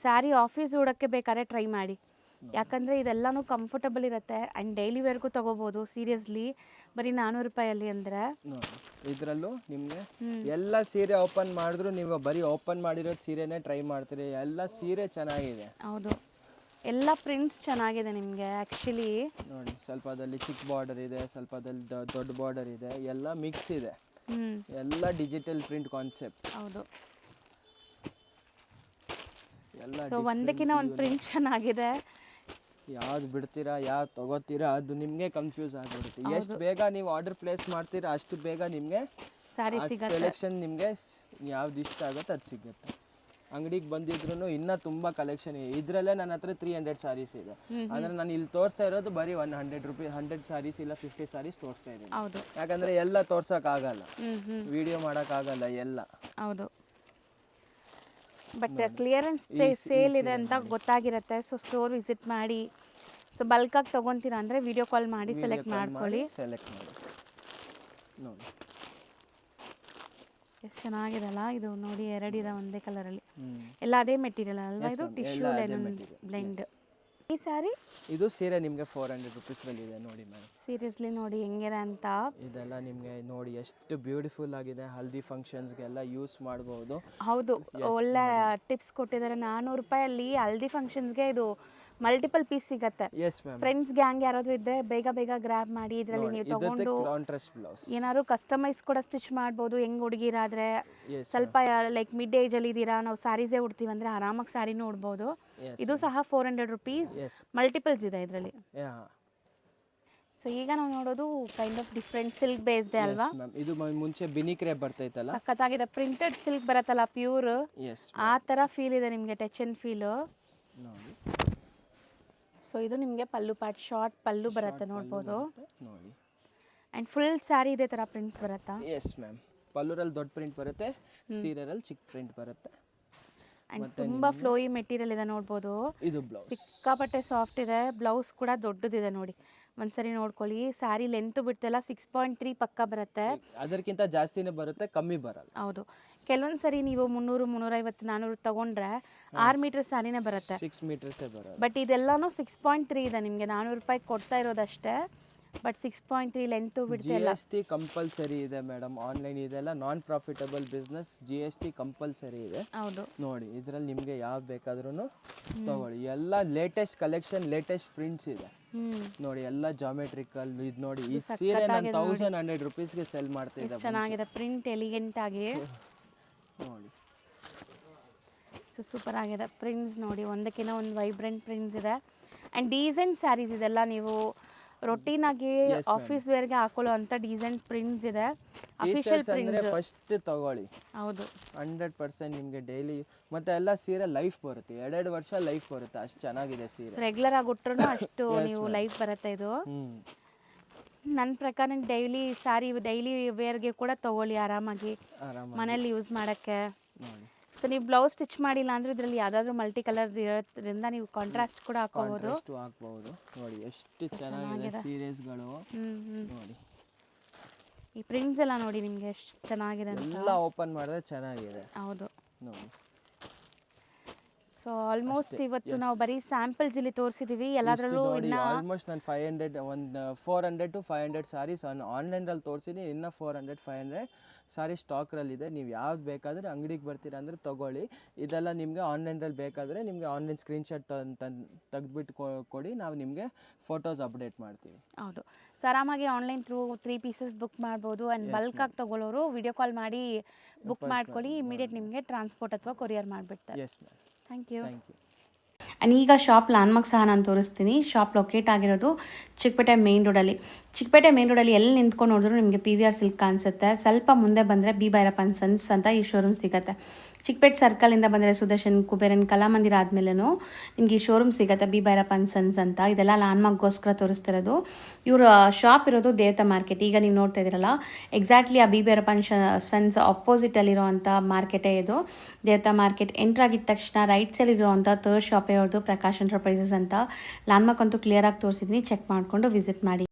ಸ್ಯಾರಿ ಆಫೀಸ್ ಉಡೋಕ್ಕೆ ಬೇಕಾದ್ರೆ ಟ್ರೈ ಮಾಡಿ. ಯಾಕಂದರೆ ಇದೆಲ್ಲನೂ ಕಂಫರ್ಟಬಲ್ ಇರುತ್ತೆ ಆ್ಯಂಡ್ ಡೈಲಿ ವೇರ್ಗೂ ತೊಗೋಬೋದು. ಸೀರಿಯಸ್ಲಿ ಬರೀ 400 ರೂಪಾಯಲ್ಲಿ ಅಂದರೆ. ಇದರಲ್ಲೂ ನಿಮಗೆ ಎಲ್ಲ ಸೀರೆ ಓಪನ್ ಮಾಡಿದ್ರು ನೀವು ಬರೀ ಓಪನ್ ಮಾಡಿರೋದು ಸೀರೆನೇ ಟ್ರೈ ಮಾಡ್ತೀರಿ. ಎಲ್ಲ ಸೀರೆ ಚೆನ್ನಾಗಿದೆ. ಹೌದು, ಎಲ್ಲ ಪ್ರಿಂಟ್ಸ್ ಚೆನ್ನಾಗಿದೆ ನಿಮಗೆ ಆ್ಯಕ್ಚುಲಿ. ನೋಡಿ ಸ್ವಲ್ಪದಲ್ಲಿ ಚಿಕ್ಕ ಬಾರ್ಡರ್ ಇದೆ, ಸ್ವಲ್ಪದಲ್ಲಿ ದೊಡ್ಡ ಬಾರ್ಡರ್ ಇದೆ, ಎಲ್ಲ ಮಿಕ್ಸ್ ಇದೆ. ಎಲ್ಲ ಡಿಜಿಟಲ್ ಪ್ರಿಂಟ್ ಕಾನ್ಸೆಪ್ಟ್. ಹೌದು. ಎಲ್ಲ ಸೊ ಒಂದಕ್ಕಿಂತ ಒಂದು ಪ್ರಿಂಟ್ ಚೆನ್ನಾಗಿದೆ. ಯಾವ್ದು ಬಿಡ್ತೀರಾ ಯಾವ್ದು ತಗೋತೀರಾ ಅದು ನಿಮಗೆ ಕನ್ಫ್ಯೂಸ್ ಆಗಿಬಿಡುತ್ತೆ. ಎಷ್ಟು ಬೇಗ ನೀವು ಆರ್ಡರ್ ಪ್ಲೇಸ್ ಮಾಡ್ತೀರಾ ಅಷ್ಟು ಬೇಗ ನಿಮಗೆ ಸ್ಯಾರಿ ಸಿಗುತ್ತೆ. ಸೆಲೆಕ್ಷನ್ ನಿಮಗೆ ಯಾವ್ದು ಇಷ್ಟ ಆಗುತ್ತೆ ಅದು ಸಿಗುತ್ತೆ. ಅಂಗಡಿಗೆ ಬಂದಿದ್ರು ಇನ್ನೂ ತುಂಬ ಕಲೆಕ್ಷನ್ ಇದೆ. ಇದರಲ್ಲೇ ನನ್ನ ಹತ್ರ 300 ಸ್ಯಾರೀಸ್ ಇದೆ. ಅಂದರೆ ನಾನು ಇಲ್ಲಿ ತೋರಿಸ್ತಾ ಇರೋದು ಬರೀ 100 ಸ್ಯಾರೀಸ್ ಇಲ್ಲ 50 ಸ್ಯಾರೀಸ್ ತೋರಿಸ್ತಾ ಇದ್ದೀನಿ. ಹೌದು, ಯಾಕಂದರೆ ಎಲ್ಲ ತೋರ್ಸೋಕ್ಕಾಗಲ್ಲ, ವಿಡಿಯೋ ಮಾಡೋಕ್ಕಾಗಲ್ಲ ಎಲ್ಲ. ಹೌದು, ಬಟ್ ಕ್ಲಿಯರೆನ್ಸ್ ಸೇಲ್ ಇದೆ ಅಂತ ಗೊತ್ತಾಗಿರುತ್ತೆ. ಸೊ ಸ್ಟೋರ್ ವಿಸಿಟ್ ಮಾಡಿ. ಸೊ ಬಲ್ಕಾಗಿ ತೊಗೊತೀರಾ ಅಂದರೆ ವಿಡಿಯೋ ಕಾಲ್ ಮಾಡಿ ಸೆಲೆಕ್ಟ್ ಮಾಡ್ಕೊಳ್ಳಿ. ಸೆಲೆಕ್ಟ್ ಮಾಡಿ ನೋಡಿ ಎಷ್ಟು ಚೆನ್ನಾಗಿದೆಲ್ಲ ಇದು. ನೋಡಿ 2 ಇದೆ ಒಂದೇ ಕಲರಲ್ಲಿ, ಎಲ್ಲ ಅದೇ ಮೆಟೀರಿಯಲ್ ಅಲ್ವಾ? ಇದು ಟಿಶ್ಯೂ ಲೆನಿನ್ ಬ್ಲೆಂಡ್. ಈ ಸ್ಯಾರಿ ಇದು ಸೀರೆ ನಿಮಗೆ 400 ರುಪೀಸ್ರಲ್ಲಿ ಇದೆ ನೋಡಿ ಮ್ಯಾಮ್. ಸೀರಿಯಸ್ಲಿ ನೋಡಿ ಹೆಂಗಿದೆ ಅಂತ. ಇದೆಲ್ಲ ನಿಮಗೆ ನೋಡಿ ಎಷ್ಟು ಬ್ಯೂಟಿಫುಲ್ ಆಗಿದೆ. ಹಲ್ದಿ ಫಂಕ್ಷನ್ಸ್ಗೆಲ್ಲ ಯೂಸ್ ಮಾಡಬಹುದು. ಹೌದು, ಒಳ್ಳೆ ಟಿಪ್ಸ್ ಕೊಟ್ಟಿದ್ದಾರೆ. 400 ರೂಪಾಯಲ್ಲಿ ಹಲ್ದಿ ಫಂಕ್ಷನ್ಸ್ಗೆ ಇದು ಮಲ್ಟಿಪಲ್ ಪೀಸ್ ಸಿಗುತ್ತೆ. Yes ma'am. ಫ್ರೆಂಡ್ಸ್ ಗ್ಯಾಂಗ್ ಯಾರಾದರೂ ಇದ್ದರೆ ಬೇಗ ಬೇಗ ಗ್ರ್ಯಾಬ್ ಮಾಡಿ. ಇದರಲ್ಲಿ ನೀವು ತಗೊಂಡು ಏನಾದ್ರು ಕಸ್ಟಮೈಸ್ ಕೂಡ ಸ್ಟಿಚ್ ಮಾಡ್ಬೋದು. ಹೆಂಗೆ ಹುಡುಗಿರಾದರೆ ಸ್ವಲ್ಪ ಲೈಕ್ ಮಿಡ್ ಏಜಲ್ಲಿ ಇದ್ದೀರಾ, ನಾವು ಸ್ಯಾರೀಸೇ ಉಡ್ತೀವಿ ಅಂದರೆ ಆರಾಮಾಗಿ ಸ್ಯಾರಿನೂ ಉಡ್ಬೋದು. ಇದು ಸಹ 400 ರುಪೀಸ್. ಮಲ್ಟಿಪಲ್ಸ್ ಇದೆ ಇದರಲ್ಲಿ. ಸೊ ಈಗ ನಾವು ನೋಡೋದು kind of different silk based ಅಲ್ವಾ? ಇದು ಮುಂಚೆ ಬಿನಿಕ್ರೆ ಬರ್ತೈತಲ್ಲ, ಸಖತ್ತಾಗಿದೆ. ಪ್ರಿಂಟೆಡ್ ಸಿಲ್ಕ್ ಬರುತ್ತಲ್ಲ ಪ್ಯೂರ್, ಆ ಥರ ಫೀಲ್ ಇದೆ ನಿಮಗೆ, ಟಚ್ ಅಂಡ್ ಫೀಲ್. ಸೊ ಇದು ನಿಮಗೆ ಪಲ್ಲು ಪಾರ್ಟ್, ಶಾರ್ಟ್ ಪಲ್ಲು ಬರುತ್ತೆ ನೋಡ್ಬೋದು. ನೋಡಿ. ಆ್ಯಂಡ್ ಫುಲ್ ಸ್ಯಾರಿ ಇದೇ ಥರ ಪ್ರಿಂಟ್ಸ್ ಬರುತ್ತಾ? ಎಸ್ ಮ್ಯಾಮ್, ಪಲ್ಲುರಲ್ಲಿ ದೊಡ್ಡ ಪ್ರಿಂಟ್ ಬರುತ್ತೆ, ಸೀರೆಯಲ್ಲಿ ಚಿಕ್ಕ ಪ್ರಿಂಟ್ ಬರುತ್ತೆ. ಆ್ಯಂಡ್ ತುಂಬ ಫ್ಲೋಯಿ ಮೆಟೀರಿಯಲ್ ಇದೆ ನೋಡ್ಬೋದು. ಇದು ಬ್ಲೌಸ್ ಸಿಕ್ಕಾಪಟ್ಟೆ ಸಾಫ್ಟ್ ಇದೆ. ಬ್ಲೌಸ್ ಕೂಡ ದೊಡ್ಡದಿದೆ ನೋಡಿ, ಒಂದ್ಸರಿ ನೋಡ್ಕೊಳ್ಳಿ. ಸ್ಯಾರಿ ಲೆಂತ್ ಬಿಡ್ತೆಲ್ಲ 6.3 ಪಕ್ಕ ಬರುತ್ತೆ. ಅದಕ್ಕಿಂತ ಜಾಸ್ತಿನೇ ಬರುತ್ತೆ, ಕಮ್ಮಿ ಬರಲ್ಲ. ಹೌದು, ಕೆಲವೊಂದು ಸರಿ ನೀವು 300, 350, 400 ತಗೊಂಡ್ರೆ 6 ಮೀಟರ್ ಸ್ಯಾರಿನೇ ಬರುತ್ತೆ. 6 ಮೀಟರ್ಸೇ ಬರುತ್ತೆ. ಬಟ್ ಇದೆಲ್ಲಾನು 6.3 ಇದೆ. ನಿಮಗೆ 400 ರೂಪಾಯಿ ಕೊಡ್ತಾ ಇರೋದಷ್ಟೇ. ಬಟ್ 6.3 ಲೆಂತು ಬಿಡ್ತಾ ಇಲ್ಲ. GST ಕಂಪಲ್ಸರಿ ಇದೆ ಮೇಡಮ್. ಆನ್ಲೈನ್ ಇದೆಲ್ಲ ನಾನ್ ಪ್ರಾಫಿಟಬಲ್ ಬಿಸ್ನೆಸ್, GST ಕಂಪಲ್ಸರಿ ಇದೆ. ಹೌದು ನೋಡಿ, ಇದರಲ್ಲಿ ನಿಮಗೆ ಯಾವ್ದು ಬೇಕಾದ್ರೂ ತಗೊಳ್ಳಿ. ಎಲ್ಲ ಲೇಟೆಸ್ಟ್ ಕಲೆಕ್ಷನ್, ಲೇಟೆಸ್ಟ್ ಪ್ರಿಂಟ್ಸ್ ಇದೆ ನೋಡಿ. ಎಲ್ಲ ಜಾಮೆಟ್ರಿಕಲ್. ಇದು ನೋಡಿ, ಈ ಸೀರೆ ನಾನು 1100 ರೂಪೀಸ್ಗೆ ಸೆಲ್ ಮಾಡ್ತಾ ಇದ್ದೆ. ಚೆನ್ನಾಗಿದೆ ಪ್ರಿಂಟ್, ಎಲಿಗೆಂಟ್ ಆಗಿ ನೋಡಿ. ಸೊ ಸೂಪರ್ ಆಗಿದೆ ಪ್ರಿಂಟ್ಸ್ ನೋಡಿ, ಒಂದಕ್ಕಿಂತ ಒಂದು ವೈಬ್ರೆಂಟ್ ಪ್ರಿಂಟ್ಸ್ ಇದೆ. ಆ್ಯಂಡ್ ಡೀಸೆಂಟ್ ಸ್ಯಾರೀಸ್ ಇದೆಲ್ಲ. ನೀವು ರೊಟೀನ್ ಆಗಿ ಆಫೀಸ್ ವೇರ್ಗೆ ಹಾಕೊಳ್ಳೋ ಅಂತ ಡೀಸೆಂಟ್ ಪ್ರಿಂಟ್ಸ್ ಇದೆ. ಅಫಿಷಿಯಲ್ ಪ್ರಿಂಟ್ಸ್ ಫಸ್ಟ್ ತಗೊಳ್ಳಿ. ಹೌದು, 100% ನಿಮಗೆ ಡೈಲಿ ಮತ್ತೆ ಎಲ್ಲ ಸೀರೆ ಲೈಫ್ ಬರುತ್ತೆ, 2 ವರ್ಷ ಲೈಫ್ ಬರುತ್ತೆ. ಅಷ್ಟು ಚೆನ್ನಾಗಿದೆ ಸೀರೆ. ರೆಗ್ಯುಲರ್ ಆಗಿ ಉಟ್ರು ಅಷ್ಟು ನೀವು ಲೈಫ್ ಬರುತ್ತೆ ಇದು. ನನ್ನ ಪ್ರಕಾರ ಡೈಲಿ ಸ್ಯಾರಿ, ಡೈಲಿ ವೇರ್ಗೆ ಕೂಡ ತಗೊಳ್ಳಿ ಆರಾಮಾಗಿ ಮನೇಲಿ ಯೂಸ್ ಮಾಡೋಕ್ಕೆ. ಸೊ ನೀವು ಬ್ಲೌಸ್ ಸ್ಟಿಚ್ ಮಾಡಿಲ್ಲ ಅಂದರೆ ಇದರಲ್ಲಿ ಯಾವುದಾದ್ರೂ ಮಲ್ಟಿ ಕಲರ್ ಇರೋದ್ರಿಂದ ನೀವು ಕಾಂಟ್ರಾಸ್ಟ್ ಕೂಡ ಹಾಕೋಬಹುದು. ನೋಡಿ ಎಷ್ಟು ಚೆನ್ನಾಗಿದೆ ಸೀರೆಸ್ಗಳು ನೋಡಿ. ಈ ಪ್ರಿಂಟ್ಸ್ ಎಲ್ಲ ನೋಡಿ ನಿಮಗೆ ಎಷ್ಟು ಚೆನ್ನಾಗಿದೆ ಅಂತ. ಎಲ್ಲ ಓಪನ್ ಮಾಡಿದ್ರೆ ಚೆನ್ನಾಗಿದೆ. ಹೌದು ನೋಡಿ. ಸೊ ಆಲ್ಮೋಸ್ಟ್ ಇವತ್ತು ನಾವು ಬರೀ ಸ್ಯಾಂಪಲ್ಸ್ ಇಲ್ಲಿ ತೋರಿಸಿದೀವಿ. ಎಲ್ಲದರಲ್ಲೂ ಇನ್ನ ಆಲ್ಮೋಸ್ಟ್ ನಾನು 500 ಒಂದು 400 to 500 ಸಾರೀಸ್ ಆನ್ಲೈನಲ್ಲಿ ತೋರಿಸಿದ್ದೀನಿ. ಇನ್ನು 400 500 ಸಾರಿ ಸ್ಟಾಕ್ರಲ್ಲಿದೆ. ನೀವು ಯಾವ್ದು ಬೇಕಾದರೆ ಅಂಗಡಿಗೆ ಬರ್ತೀರಾ ಅಂದರೆ ತೊಗೊಳ್ಳಿ. ಇದೆಲ್ಲ ನಿಮಗೆ ಆನ್ಲೈನಲ್ಲಿ ಬೇಕಾದರೆ ನಿಮಗೆ ಆನ್ಲೈನ್ ಸ್ಕ್ರೀನ್ಶಾಟ್ ತೆಗೆದುಬಿಟ್ಟು ಕೊಡಿ, ನಾವು ನಿಮಗೆ ಫೋಟೋಸ್ ಅಪ್ಡೇಟ್ ಮಾಡ್ತೀವಿ. ಹೌದು, ಸೊ ಆರಾಮಾಗಿ ಆನ್ಲೈನ್ ಥ್ರೂ 3 ಪೀಸಸ್ ಬುಕ್ ಮಾಡ್ಬೋದು. ಆ್ಯಂಡ್ ಬಲ್ಕಾಗಿ ತೊಗೊಳ್ಳೋರು ವಿಡಿಯೋ ಕಾಲ್ ಮಾಡಿ ಬುಕ್ ಮಾಡ್ಕೊಳ್ಳಿ. ಇಮಿಡಿಯೇಟ್ ನಿಮಗೆ ಟ್ರಾನ್ಸ್ಪೋರ್ಟ್ ಅಥವಾ ಕೊರಿಯರ್ ಮಾಡಿಬಿಡ್ತಾರೆ. Yes ma'am, thank you. And ಈಗ ಶಾಪ್ ಲ್ಯಾಂಡ್ಮಾರ್ಕ್ ಸಹ ನಾನು ತೋರಿಸ್ತೀನಿ. ಶಾಪ್ ಲೊಕೇಟ್ ಆಗಿರೋದು ಚಿಕ್ಕಪೇಟೆ ಮೇನ್ ರೋಡಲ್ಲಿ. ಚಿಕ್ಕಪೇಟೆ ಮೇನ್ ರೋಡಲ್ಲಿ ಎಲ್ಲಿ ನಿಂತ್ಕೊಂಡು ನೋಡಿದ್ರು ನಿಮಗೆ PVR ಸಿಲ್ಕ್ ಕಾಣಿಸುತ್ತೆ. ಸ್ವಲ್ಪ ಮುಂದೆ ಬಂದರೆ ಬಿ ಭೈರಪ್ಪನ್ ಸನ್ಸ್ ಅಂತ ಈ ಶೋರೂಮ್ ಸಿಗುತ್ತೆ. ಚಿಕ್ಕಪೇಟೆ ಸರ್ಕಲಿಂದ ಬಂದರೆ ಸುದರ್ಶನ್, ಕುಬೇರನ್, ಕಲಾಮಂದಿರ ಆದಮೇಲೂ ನಿಮಗೆ ಈ ಶೋರೂಮ್ ಸಿಗುತ್ತೆ, ಬಿ ಭೈರಪ್ಪನ್ ಸನ್ಸ್ ಅಂತ. ಇದೆಲ್ಲ ಲ್ಯಾಂಡ್ಮಾರ್ಕ್ಗೋಸ್ಕರ ತೋರಿಸ್ತಿರೋದು. ಇವರು ಶಾಪ್ ಇರೋದು ದೇವತಾ ಮಾರ್ಕೆಟ್. ಈಗ ನೀವು ನೋಡ್ತಾ ಇದ್ದೀರಲ್ಲ, ಎಕ್ಸಾಕ್ಟ್ಲಿ ಆ ಬಿ ಭೈರಪ್ಪನ್ ಸನ್ಸ್ ಅಪೋಸಿಟಲ್ಲಿರೋ ಅಂಥ ಮಾರ್ಕೆಟೇ ಇದು. ದೇವತಾ ಮಾರ್ಕೆಟ್ ಎಂಟ್ರ್ ಆಗಿದ ತಕ್ಷಣ ರೈಟ್ ಸೈಡ್ ಇರೋವಂಥ 3rd ಶಾಪೇ ಅವ್ರದ್ದು, ಪ್ರಕಾಶ್ ಎಂಟರ್ಪ್ರೈಸಸ್ ಅಂತ. ಲ್ಯಾಂಡ್ಮಾರ್ಕ್ ಅಂತೂ ಕ್ಲಿಯರಾಗಿ ತೋರಿಸಿದ್ದೀನಿ, ಚೆಕ್ ಮಾಡಿಕೊಂಡು ವಿಸಿಟ್ ಮಾಡಿ.